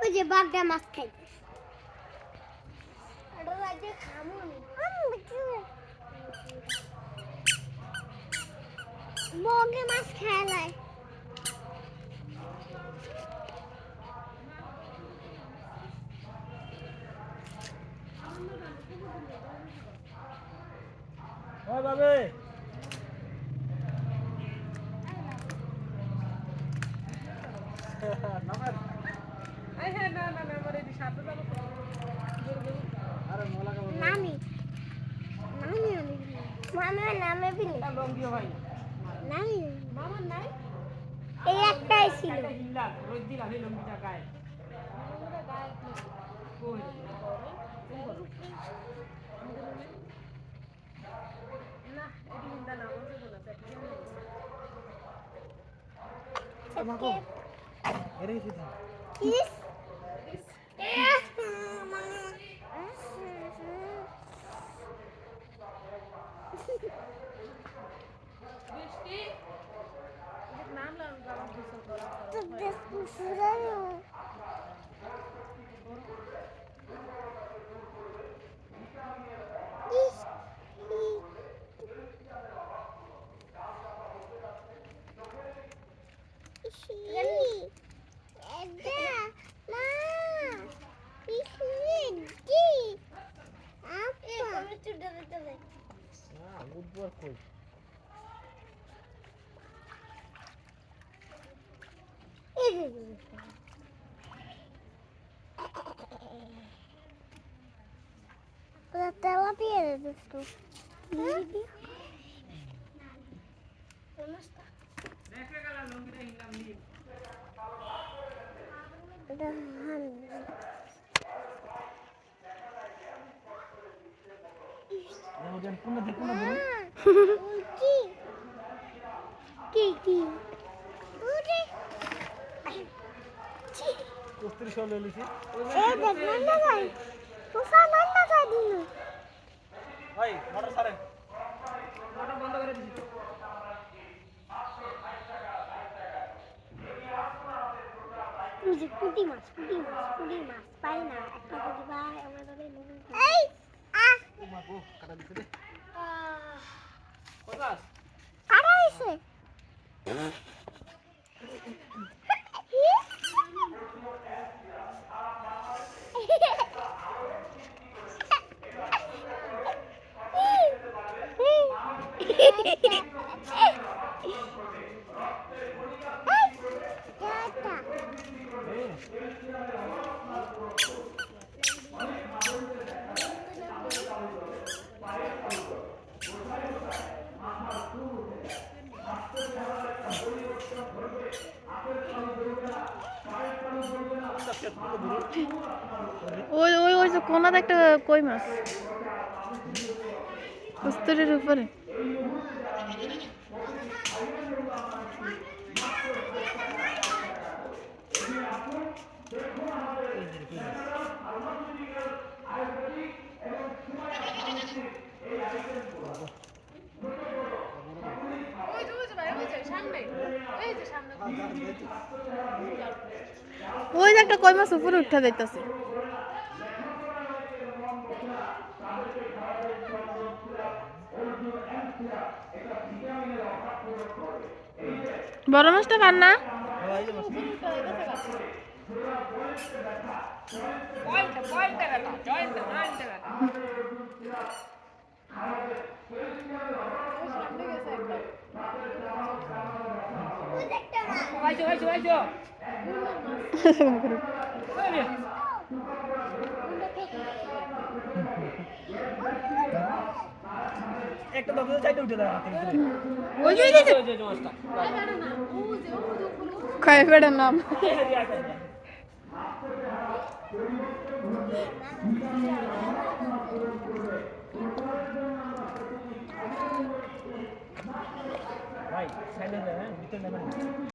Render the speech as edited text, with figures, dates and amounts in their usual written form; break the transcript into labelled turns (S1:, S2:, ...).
S1: ওই যে বাগদা মাছ খাই এটা রাতে খামু বগে মাছ খেলায়
S2: ওই বাবে নামেন
S3: আই হ্যাঁ না না না আমার এই সাথে যাব
S2: আরে মোলা কা
S1: নামি নামি মামা নামে বিনি
S2: লং দিও ভাই
S1: নামি
S3: মামা নাই
S1: এই একটাই ছিল
S2: দিলা রোজ দিলা এই লংটা গায়
S3: আমরা গায়ে
S2: কই
S3: না এটি হিন্দা না বলতে বলা
S2: আমাকো এরে সিধা
S1: কিস
S3: বৃষ্টি এর নাম লাগাম গাম কিছু করা
S1: তো বেশ সুরানো ইস
S2: না বুধবার কই
S1: Terapia itu.
S2: দেখে গেল লংটা হিলাম নি ওজন কোন দেখুন না বলুন
S1: কি
S2: কস্তুরি শোল লিছি
S1: না ভাই তোসা না খাই দিন
S2: ভাই মোটর সারেন মোটর বন্ধ করে দিছি
S1: পুটি মাছ পাই না একটা পুটি ভাই আমরা তবে এই
S2: ও মা গো কাটা দিতে দে কোথাস
S1: আড়াইশে
S3: ওই ওই ওই যে কোনাতে একটা কই মাছ কস্তুরির উপরে ওই যে একটা কই মাছ উপরে উঠে যাইতাছে বড় মাছটা কার না
S2: একটা দশ চাইতে উঠে দাঁড়া
S3: ওই যে
S2: মাছটা
S3: খাই বেড়ার নাম
S2: ভাই সাইলেন্ট ভিতরে নেবেন